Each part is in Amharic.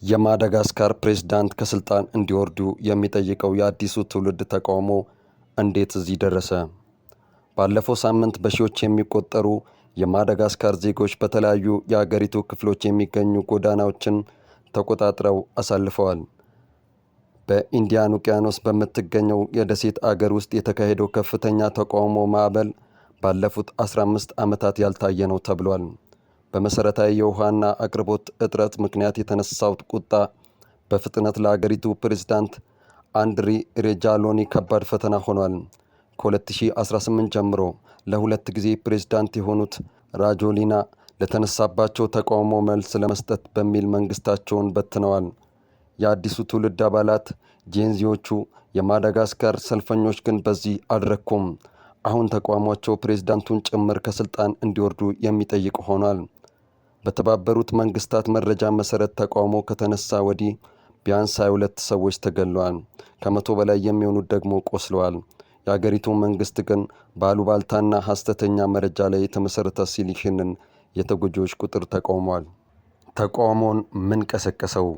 የማዳጋስካር ፕሬዝዳንት ከስልጣን እንዲወርዱ የሚጠይቀው የአዲሱ ትውልድ ተቃውሞ እንዴት እዚህ ደረሰ? ባለፈው ሳምንት በሺዎች የሚቆጠሩ የማዳጋስካር ዜጎች በተለያዩ የአገሪቱ ክፍሎች የሚገኙ ጎዳናዎችን ተቆጣጥረው አሳልፈዋል። በኢንዲያን ውቅያኖስ በምትገኘው የደሴት አገር ውስጥ የተካሄደው ከፍተኛ ተቃውሞ ማዕበል ባለፉት 15 ዓመታት ያልታየ ነው ተብሏል። በመሰረታዊ የውሃና አቅርቦት እጥረት ምክንያት የተነሳው ቁጣ በፍጥነት ለአገሪቱ ፕሬዝዳንት አንድሪ ሬጃሎኒ ከባድ ፈተና ሆኗል። ከ2018 ጀምሮ ለሁለት ጊዜ ፕሬዝዳንት የሆኑት ራጆሊና ለተነሳባቸው ተቃውሞ መልስ ለመስጠት በሚል መንግስታቸውን በትነዋል። የአዲሱ ትውልድ አባላት ጄንዚዎቹ የማዳጋስካር ሰልፈኞች ግን በዚህ አልረኩም። አሁን ተቃውሟቸው ፕሬዝዳንቱን ጭምር ከስልጣን እንዲወርዱ የሚጠይቅ ሆኗል። በተባበሩት መንግስታት መረጃ መሰረት ተቃውሞ ከተነሳ ወዲህ ቢያንስ 22 ሰዎች ተገድለዋል። ከመቶ በላይ የሚሆኑት ደግሞ ቆስለዋል። የአገሪቱ መንግስት ግን ባሉባልታና ሐሰተኛ መረጃ ላይ የተመሰረተ ሲል ይህንን የተጎጂዎች ቁጥር ተቃውሟል። ተቃውሞን ምን ቀሰቀሰው?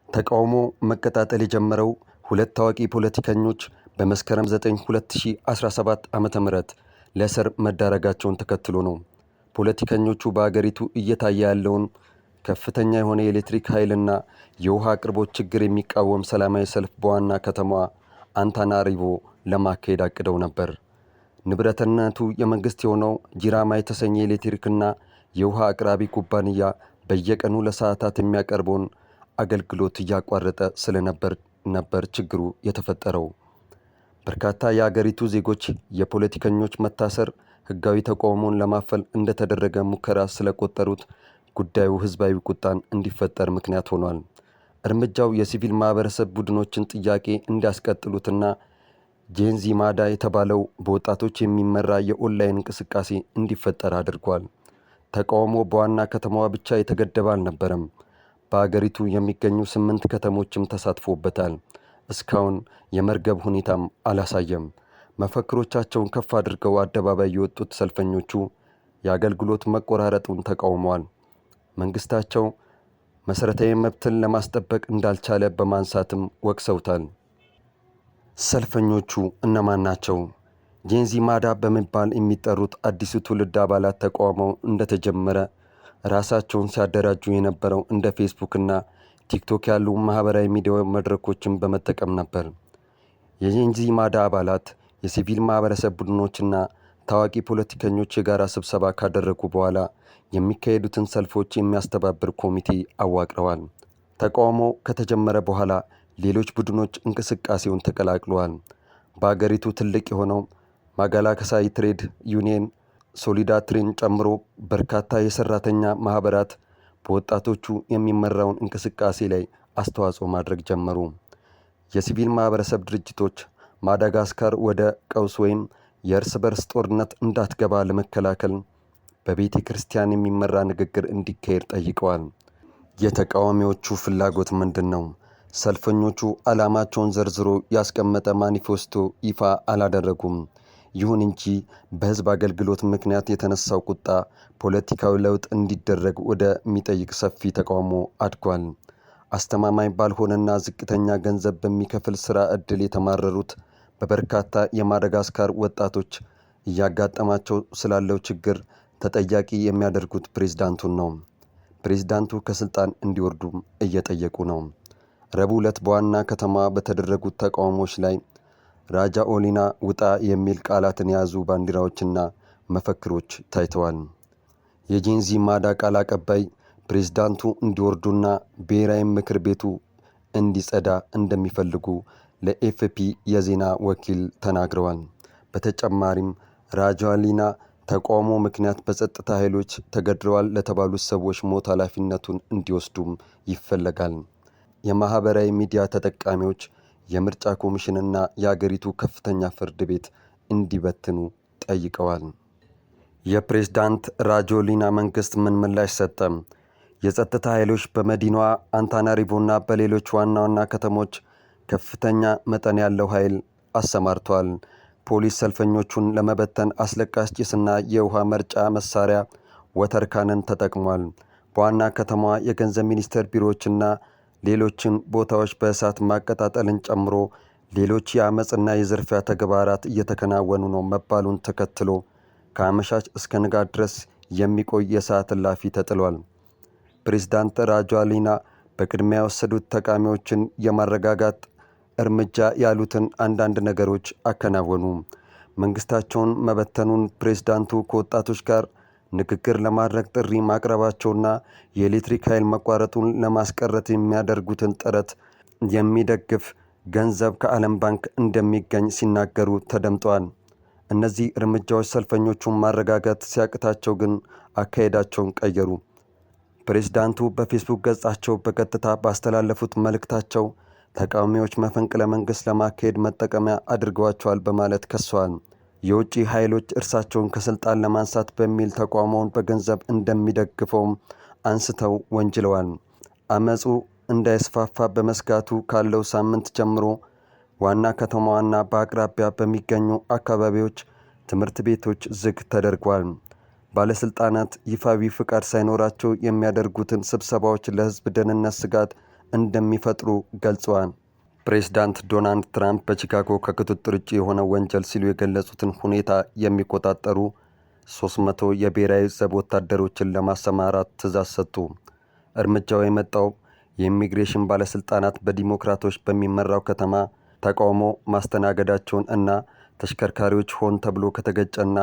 ተቃውሞ መቀጣጠል የጀመረው ሁለት ታዋቂ ፖለቲከኞች በመስከረም 9 2017 ዓ.ም ለእስር መዳረጋቸውን ተከትሎ ነው። ፖለቲከኞቹ በአገሪቱ እየታየ ያለውን ከፍተኛ የሆነ የኤሌክትሪክ ኃይልና የውሃ አቅርቦት ችግር የሚቃወም ሰላማዊ ሰልፍ በዋና ከተማዋ አንታናሪቮ ለማካሄድ አቅደው ነበር። ንብረትነቱ የመንግስት የሆነው ጂራማ የተሰኘ የኤሌክትሪክና የውሃ አቅራቢ ኩባንያ በየቀኑ ለሰዓታት የሚያቀርበውን አገልግሎት እያቋረጠ ስለነበር ችግሩ የተፈጠረው። በርካታ የአገሪቱ ዜጎች የፖለቲከኞች መታሰር ህጋዊ ተቃውሞን ለማፈን እንደተደረገ ሙከራ ስለቆጠሩት ጉዳዩ ህዝባዊ ቁጣን እንዲፈጠር ምክንያት ሆኗል። እርምጃው የሲቪል ማህበረሰብ ቡድኖችን ጥያቄ እንዲያስቀጥሉትና ጄንዚ ማዳ የተባለው በወጣቶች የሚመራ የኦንላይን እንቅስቃሴ እንዲፈጠር አድርጓል። ተቃውሞ በዋና ከተማዋ ብቻ የተገደበ አልነበረም። በአገሪቱ የሚገኙ 8 ከተሞችም ተሳትፎበታል። እስካሁን የመርገብ ሁኔታም አላሳየም። መፈክሮቻቸውን ከፍ አድርገው አደባባይ የወጡት ሰልፈኞቹ የአገልግሎት መቆራረጡን ተቃውመዋል። መንግስታቸው መሰረታዊ መብትን ለማስጠበቅ እንዳልቻለ በማንሳትም ወቅሰውታል። ሰልፈኞቹ እነማን ናቸው? ጄንዚ ማዳ በመባል የሚጠሩት አዲሱ ትውልድ አባላት ተቃውሞው እንደተጀመረ ራሳቸውን ሲያደራጁ የነበረው እንደ ፌስቡክ እና ቲክቶክ ያሉ ማህበራዊ ሚዲያ መድረኮችን በመጠቀም ነበር። የጄንዚ ማዳ አባላት የሲቪል ማህበረሰብ ቡድኖችና ታዋቂ ፖለቲከኞች የጋራ ስብሰባ ካደረጉ በኋላ የሚካሄዱትን ሰልፎች የሚያስተባብር ኮሚቴ አዋቅረዋል። ተቃውሞ ከተጀመረ በኋላ ሌሎች ቡድኖች እንቅስቃሴውን ተቀላቅለዋል። በአገሪቱ ትልቅ የሆነው ማጋላከሳይ ትሬድ ዩኒየን ሶሊዳትሪን ጨምሮ በርካታ የሰራተኛ ማህበራት በወጣቶቹ የሚመራውን እንቅስቃሴ ላይ አስተዋጽኦ ማድረግ ጀመሩ። የሲቪል ማህበረሰብ ድርጅቶች ማዳጋስካር ወደ ቀውስ ወይም የእርስ በርስ ጦርነት እንዳትገባ ለመከላከል በቤተ ክርስቲያን የሚመራ ንግግር እንዲካሄድ ጠይቀዋል። የተቃዋሚዎቹ ፍላጎት ምንድን ነው? ሰልፈኞቹ ዓላማቸውን ዘርዝሮ ያስቀመጠ ማኒፌስቶ ይፋ አላደረጉም። ይሁን እንጂ በህዝብ አገልግሎት ምክንያት የተነሳው ቁጣ ፖለቲካዊ ለውጥ እንዲደረግ ወደሚጠይቅ ሰፊ ተቃውሞ አድጓል። አስተማማኝ ባልሆነና ዝቅተኛ ገንዘብ በሚከፍል ስራ ዕድል የተማረሩት በበርካታ የማዳጋስካር ወጣቶች እያጋጠማቸው ስላለው ችግር ተጠያቂ የሚያደርጉት ፕሬዝዳንቱን ነው። ፕሬዝዳንቱ ከስልጣን እንዲወርዱም እየጠየቁ ነው። ረቡዕ ዕለት በዋና ከተማ በተደረጉት ተቃውሞች ላይ ራጃኦሊና ውጣ የሚል ቃላትን የያዙ ባንዲራዎችና መፈክሮች ታይተዋል። የጄንዚ ማዳ ቃል አቀባይ ፕሬዝዳንቱ እንዲወርዱና ብሔራዊ ምክር ቤቱ እንዲጸዳ እንደሚፈልጉ ለኤፍፒ የዜና ወኪል ተናግረዋል። በተጨማሪም ራጆሊና ተቃውሞ ምክንያት በጸጥታ ኃይሎች ተገድለዋል ለተባሉት ሰዎች ሞት ኃላፊነቱን እንዲወስዱም ይፈለጋል። የማህበራዊ ሚዲያ ተጠቃሚዎች የምርጫ ኮሚሽንና የአገሪቱ ከፍተኛ ፍርድ ቤት እንዲበትኑ ጠይቀዋል። የፕሬዝዳንት ራጆሊና መንግስት ምን ምላሽ ሰጠ? የጸጥታ ኃይሎች በመዲናዋ አንታናሪቮና በሌሎች ዋና ዋና ከተሞች ከፍተኛ መጠን ያለው ኃይል አሰማርቷል። ፖሊስ ሰልፈኞቹን ለመበተን አስለቃሽ ጭስና የውሃ መርጫ መሳሪያ ወተር ካነን ተጠቅሟል። በዋና ከተማዋ የገንዘብ ሚኒስቴር ቢሮዎችና ሌሎችን ቦታዎች በእሳት ማቀጣጠልን ጨምሮ ሌሎች የአመፅና የዝርፊያ ተግባራት እየተከናወኑ ነው መባሉን ተከትሎ ከአመሻሽ እስከ ንጋት ድረስ የሚቆይ የሰዓት እላፊ ተጥሏል። ፕሬዝዳንት ራጆሊና በቅድሚያ የወሰዱት ተቃዋሚዎችን የማረጋጋት እርምጃ ያሉትን አንዳንድ ነገሮች አከናወኑ። መንግስታቸውን መበተኑን ፕሬዝዳንቱ ከወጣቶች ጋር ንግግር ለማድረግ ጥሪ ማቅረባቸውና የኤሌክትሪክ ኃይል መቋረጡን ለማስቀረት የሚያደርጉትን ጥረት የሚደግፍ ገንዘብ ከዓለም ባንክ እንደሚገኝ ሲናገሩ ተደምጠዋል። እነዚህ እርምጃዎች ሰልፈኞቹን ማረጋጋት ሲያቅታቸው ግን አካሄዳቸውን ቀየሩ። ፕሬዝዳንቱ በፌስቡክ ገጻቸው በቀጥታ ባስተላለፉት መልእክታቸው ተቃዋሚዎች መፈንቅለ መንግሥት ለማካሄድ መጠቀሚያ አድርገዋቸዋል በማለት ከሰዋል። የውጭ ኃይሎች እርሳቸውን ከስልጣን ለማንሳት በሚል ተቃውሞውን በገንዘብ እንደሚደግፈውም አንስተው ወንጅለዋል። አመፁ እንዳይስፋፋ በመስጋቱ ካለው ሳምንት ጀምሮ ዋና ከተማዋና በአቅራቢያ በሚገኙ አካባቢዎች ትምህርት ቤቶች ዝግ ተደርጓል። ባለስልጣናት ይፋዊ ፍቃድ ሳይኖራቸው የሚያደርጉትን ስብሰባዎች ለሕዝብ ደህንነት ስጋት እንደሚፈጥሩ ገልጸዋል። ፕሬዝዳንት ዶናልድ ትራምፕ በቺካጎ ከቁጥጥር ውጭ የሆነ ወንጀል ሲሉ የገለጹትን ሁኔታ የሚቆጣጠሩ 300 የብሔራዊ ዘብ ወታደሮችን ለማሰማራት ትዕዛዝ ሰጡ። እርምጃው የመጣው የኢሚግሬሽን ባለስልጣናት በዲሞክራቶች በሚመራው ከተማ ተቃውሞ ማስተናገዳቸውን እና ተሽከርካሪዎች ሆን ተብሎ ከተገጨና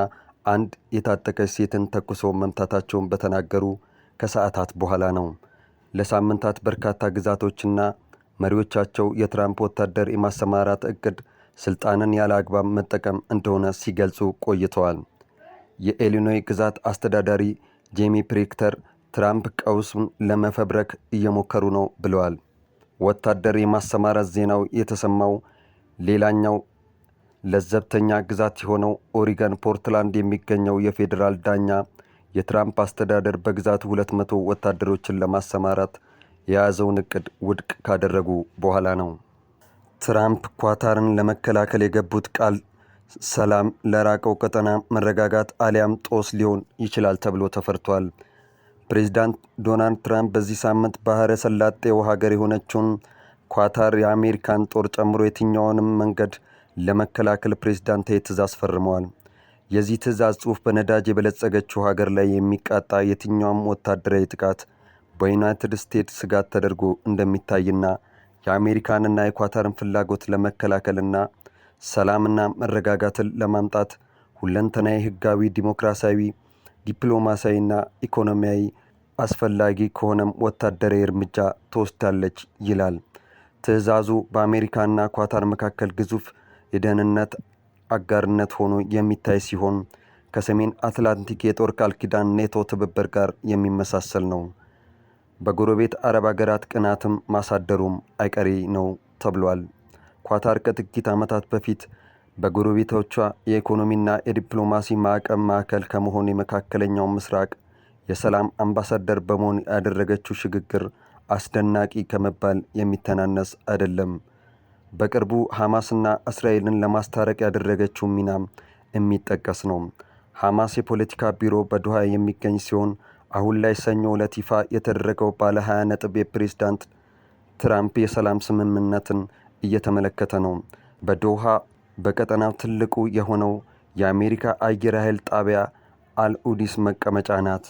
አንድ የታጠቀች ሴትን ተኩሶ መምታታቸውን በተናገሩ ከሰዓታት በኋላ ነው። ለሳምንታት በርካታ ግዛቶችና መሪዎቻቸው የትራምፕ ወታደር የማሰማራት እቅድ ስልጣንን ያለ አግባብ መጠቀም እንደሆነ ሲገልጹ ቆይተዋል። የኢሊኖይ ግዛት አስተዳዳሪ ጄሚ ፕሬክተር ትራምፕ ቀውሱን ለመፈብረክ እየሞከሩ ነው ብለዋል። ወታደር የማሰማራት ዜናው የተሰማው ሌላኛው ለዘብተኛ ግዛት የሆነው ኦሪገን ፖርትላንድ የሚገኘው የፌዴራል ዳኛ የትራምፕ አስተዳደር በግዛቱ 200 ወታደሮችን ለማሰማራት የያዘውን እቅድ ውድቅ ካደረጉ በኋላ ነው። ትራምፕ ኳታርን ለመከላከል የገቡት ቃል ሰላም ለራቀው ቀጠና መረጋጋት አሊያም ጦስ ሊሆን ይችላል ተብሎ ተፈርቷል። ፕሬዝዳንት ዶናልድ ትራምፕ በዚህ ሳምንት ባህረ ሰላጤው ሀገር የሆነችውን ኳታር የአሜሪካን ጦር ጨምሮ የትኛውንም መንገድ ለመከላከል ፕሬዝዳንታዊ ትዕዛዝ ፈርመዋል። የዚህ ትዕዛዝ ጽሑፍ በነዳጅ የበለጸገችው ሀገር ላይ የሚቃጣ የትኛውም ወታደራዊ ጥቃት በዩናይትድ ስቴትስ ስጋት ተደርጎ እንደሚታይና የአሜሪካንና የኳታርን ፍላጎት ለመከላከልና ሰላምና መረጋጋትን ለማምጣት ሁለንተናዊ ሕጋዊ፣ ዲሞክራሲያዊ፣ ዲፕሎማሲያዊና ኢኮኖሚያዊ አስፈላጊ ከሆነም ወታደራዊ እርምጃ ትወስዳለች ይላል። ትዕዛዙ በአሜሪካና ኳታር መካከል ግዙፍ የደህንነት አጋርነት ሆኖ የሚታይ ሲሆን ከሰሜን አትላንቲክ የጦር ቃል ኪዳን ኔቶ ትብብር ጋር የሚመሳሰል ነው። በጎረቤት አረብ አገራት ቅናትም ማሳደሩም አይቀሬ ነው ተብሏል። ኳታር ከጥቂት ዓመታት በፊት በጎረቤቶቿ የኢኮኖሚና የዲፕሎማሲ ማዕቀብ ማዕከል ከመሆን የመካከለኛው ምስራቅ የሰላም አምባሳደር በመሆን ያደረገችው ሽግግር አስደናቂ ከመባል የሚተናነስ አይደለም። በቅርቡ ሐማስና እስራኤልን ለማስታረቅ ያደረገችው ሚናም የሚጠቀስ ነው። ሐማስ የፖለቲካ ቢሮ በዶሃ የሚገኝ ሲሆን አሁን ላይ ሰኞ ዕለት ይፋ የተደረገው ባለ 20 ነጥብ የፕሬዝዳንት ትራምፕ የሰላም ስምምነትን እየተመለከተ ነው። በዶሃ በቀጠናው ትልቁ የሆነው የአሜሪካ አየር ኃይል ጣቢያ አልኡዲስ መቀመጫ ናት።